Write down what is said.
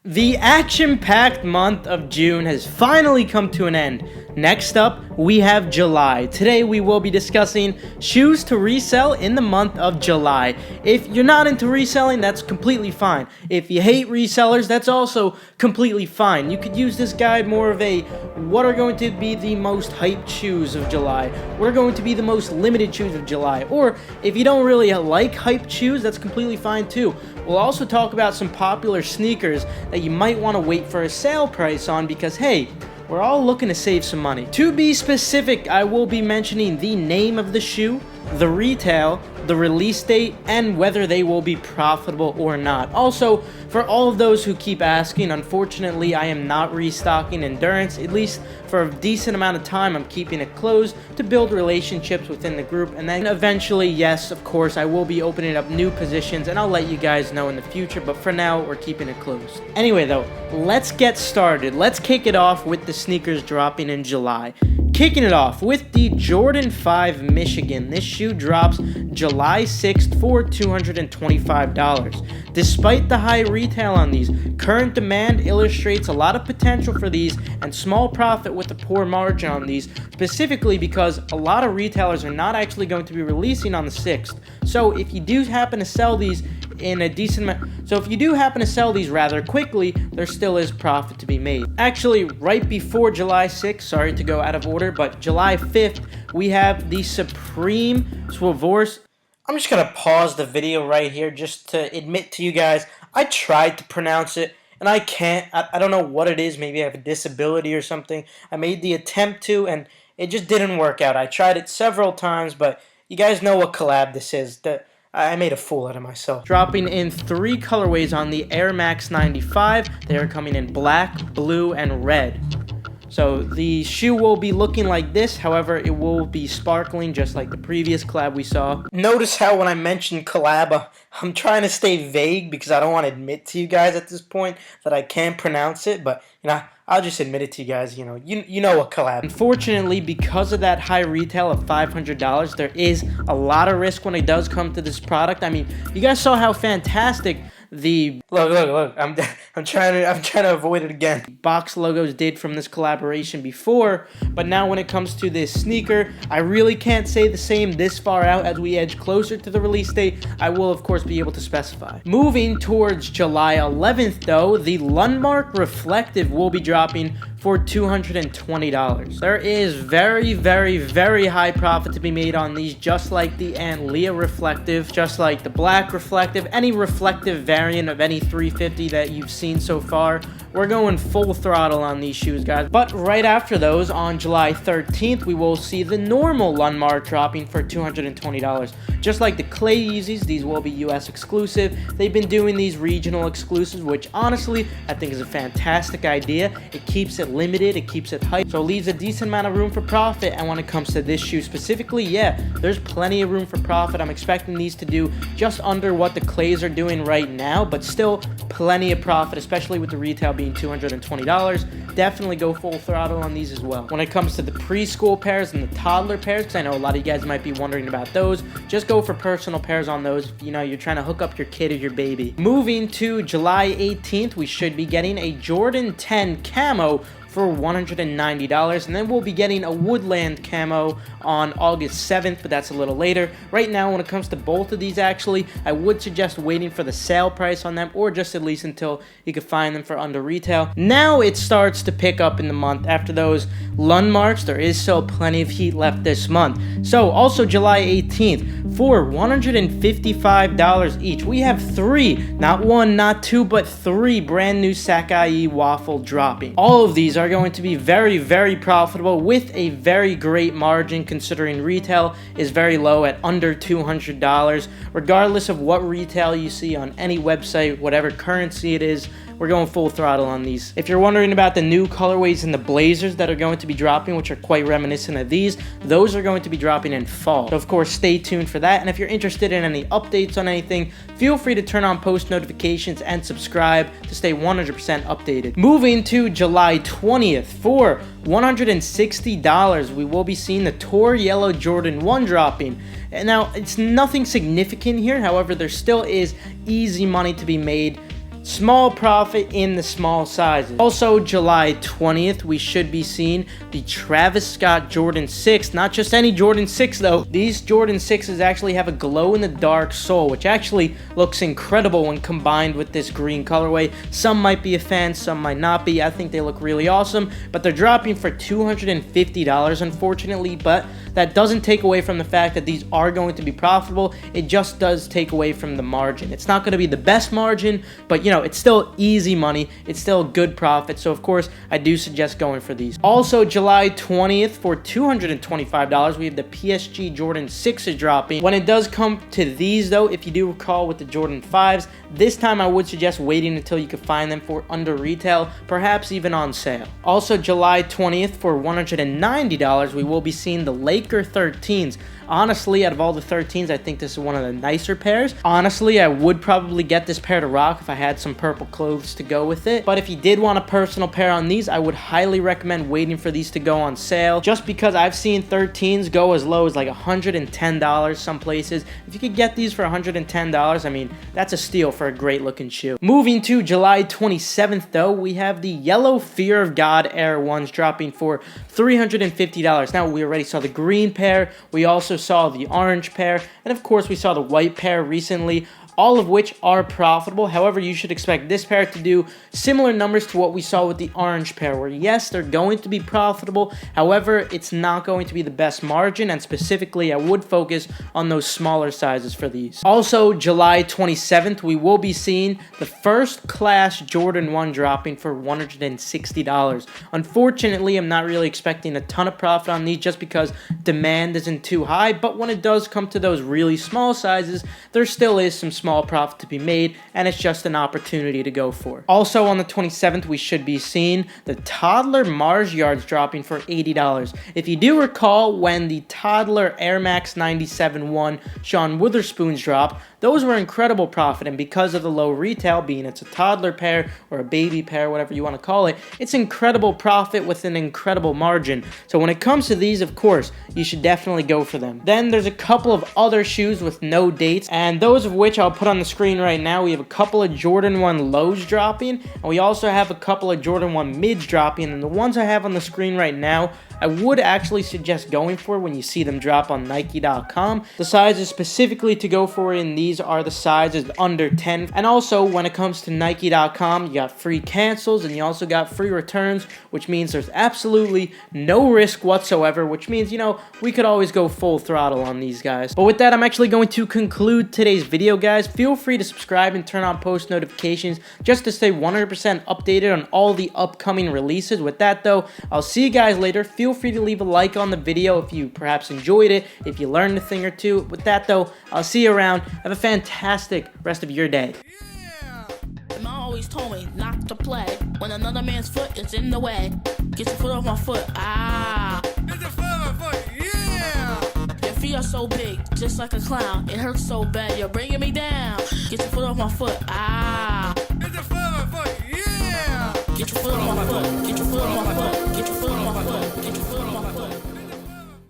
The action-packed month of June has finally come to an end. Next up, we have July. Today we will be discussing shoes to resell in the month of July. If you're not into reselling, that's completely fine. If you hate resellers, that's also completely fine. You could use this guide more of a, what are going to be the most hyped shoes of July? What are going to be the most limited shoes of July? Or if you don't really like hyped shoes, that's completely fine too. We'll also talk about some popular sneakers that you might want to wait for a sale price on because, hey, we're all looking to save some money. To be specific, I will be mentioning the name of the shoe, the retail, the release date, and whether they will be profitable or not. Also, for all of those who keep asking, unfortunately, I am not restocking Endurance. At least for a decent amount of time, I'm keeping it closed to build relationships within the group. And then eventually, yes, of course, I will be opening up new positions, and I'll let you guys know in the future. But for now, we're keeping it closed. Anyway, though, let's get started. Let's kick it off with the sneakers dropping in July. Kicking it off with the Jordan 5 Michigan. This shoe drops July 6th for $225. Despite the high retail on these, current demand illustrates a lot of potential for these and small profit with a poor margin on these, specifically because a lot of retailers are not actually going to be releasing on the 6th. So if you do happen to sell these rather quickly, there still is profit to be made. Actually, right before July 6th, sorry to go out of order, but July 5th, we have the Supreme Swavorce. I'm just gonna pause the video right here just to admit to you guys, I tried to pronounce it, and I can't. I don't know what it is. Maybe I have a disability or something. I made the attempt to, and it just didn't work out. I tried it several times, but you guys know what collab this is. I made a fool out of myself. Dropping in 3 colorways on the Air Max 95. They are coming in black, blue, and red. So the shoe will be looking like this. However, it will be sparkling just like the previous collab we saw. Notice how when I mentioned collab, I'm trying to stay vague because I don't want to admit to you guys at this point that I can't pronounce it. But, you know, I'll just admit it to you guys, you know what collab. Unfortunately, because of that high retail of $500, there is a lot of risk when it does come to this product. I mean, you guys saw how fantastic the look. I'm trying to avoid it again. Box logos did from this collaboration before, but now when it comes to this sneaker, I really can't say the same this far out. As we edge closer to the release date, I will of course be able to specify. Moving towards July 11th, though, the Lundmark Reflective will be dropping for $220. There is very, very, very high profit to be made on these, just like the Aunt Leah Reflective, just like the Black Reflective, any reflective variant of any 350 that you've seen so far. We're going full throttle on these shoes, guys. But right after those, on July 13th, we will see the normal Lundmark dropping for $220. Just like the Clay Yeezys, these will be US exclusive. They've been doing these regional exclusives, which honestly, I think is a fantastic idea. It keeps it limited, it keeps it hyped, so it leaves a decent amount of room for profit. And when it comes to this shoe specifically, yeah, there's plenty of room for profit. I'm expecting these to do just under what the Clays are doing right now, but still plenty of profit, especially with the retail being $220. Definitely go full throttle on these as well. When it comes to the preschool pairs and the toddler pairs, because I know a lot of you guys might be wondering about those, just go for personal pairs on those if you're trying to hook up your kid or your baby. Moving to July 18th, we should be getting a Jordan 10 Camo for $190, and then we'll be getting a Woodland Camo on August 7th, but that's a little later. Right now, when it comes to both of these, actually, I would suggest waiting for the sale price on them, or just at least until you can find them for under retail. Now it starts to pick up in the month. After those Lundmarks, there is still plenty of heat left this month. So also July 18th, for $155 each, we have 3, not 1, not 2, but 3 brand new sacai waffle dropping. All of these are going to be very, very profitable with a very great margin, considering retail is very low at under $200. Regardless of what retail you see on any website, whatever currency it is, we're going full throttle on these. If you're wondering about the new colorways in the blazers that are going to be dropping, which are quite reminiscent of these, those are going to be dropping in fall. So of course, stay tuned for that. And if you're interested in any updates on anything, feel free to turn on post notifications and subscribe to stay 100% updated. Moving to July 20th, for $160, we will be seeing the Tour Yellow Jordan 1 dropping. And now, it's nothing significant here. However, there still is easy money to be made Small profit in the small sizes. Also, July 20th, we should be seeing the Travis Scott Jordan 6. Not just any Jordan 6 though. These Jordan 6s actually have a glow-in-the-dark sole, which actually looks incredible when combined with this green colorway. Some might be a fan, some might not be. I think they look really awesome, but they're dropping for $250, unfortunately, but that doesn't take away from the fact that these are going to be profitable. It just does take away from the margin. It's not going to be the best margin, but you know, it's still easy money. It's still good profit. So of course, I do suggest going for these. Also, July 20th for $225, we have the Psg Jordan 6s dropping. When it does come to these though, if you do recall with the Jordan 5s, this time I would suggest waiting until you can find them for under retail, perhaps even on sale. Also, July 20th for $190, we will be seeing the Laker 13s. Honestly, out of all the 13s, I think this is one of the nicer pairs. Honestly, I would probably get this pair to rock if I had some purple clothes to go with it. But if you did want a personal pair on these, I would highly recommend waiting for these to go on sale, just because I've seen 13s go as low as like $110 some places. If you could get these for $110, I mean, that's a steal for a great looking shoe. Moving to July 27th though, we have the yellow Fear of God Air 1s dropping for $350. Now, we already saw the green pair. We also saw the orange pair, and of course we saw the white pair recently, all of which are profitable. However, you should expect this pair to do similar numbers to what we saw with the orange pair, where yes, they're going to be profitable. However, it's not going to be the best margin, and specifically, I would focus on those smaller sizes for these. Also, July 27th, we will be seeing the first class Jordan 1 dropping for $160. Unfortunately, I'm not really expecting a ton of profit on these just because demand isn't too high, but when it does come to those really small sizes, there still is some small profit to be made, and it's just an opportunity to go for. Also, on the 27th, we should be seeing the toddler Mars yards dropping for $80. If you do recall, when the toddler Air Max 97 1 Sean Witherspoons dropped, those were incredible profit, and because of the low retail, being it's a toddler pair or a baby pair, whatever you want to call it, it's incredible profit with an incredible margin. So when it comes to these, of course, you should definitely go for them. Then there's a couple of other shoes with no dates, and those of which I'll put on the screen right now. We have a couple of Jordan 1 lows dropping, and we also have a couple of Jordan 1 mids dropping, and the ones I have on the screen right now, I would actually suggest going for when you see them drop on Nike.com. The sizes specifically to go for in these are the sizes under 10. And also, when it comes to Nike.com, you got free cancels and you also got free returns, which means there's absolutely no risk whatsoever, which means, you know, we could always go full throttle on these guys. But with that, I'm actually going to conclude today's video, guys. Feel free to subscribe and turn on post notifications just to stay 100% updated on all the upcoming releases. With that, though, I'll see you guys later. Feel free to leave a like on the video if you perhaps enjoyed it, if you learned a thing or two. With that, though, I'll see you around. Have a fantastic rest of your day. Mom always told me not to play when another man's foot is in the way. Get your foot off my foot. Ah. Get your foot off my foot. Yeah. Your feet are so big, just like a clown. It hurts so bad, you're bringing me down. Get your foot off my foot. Ah.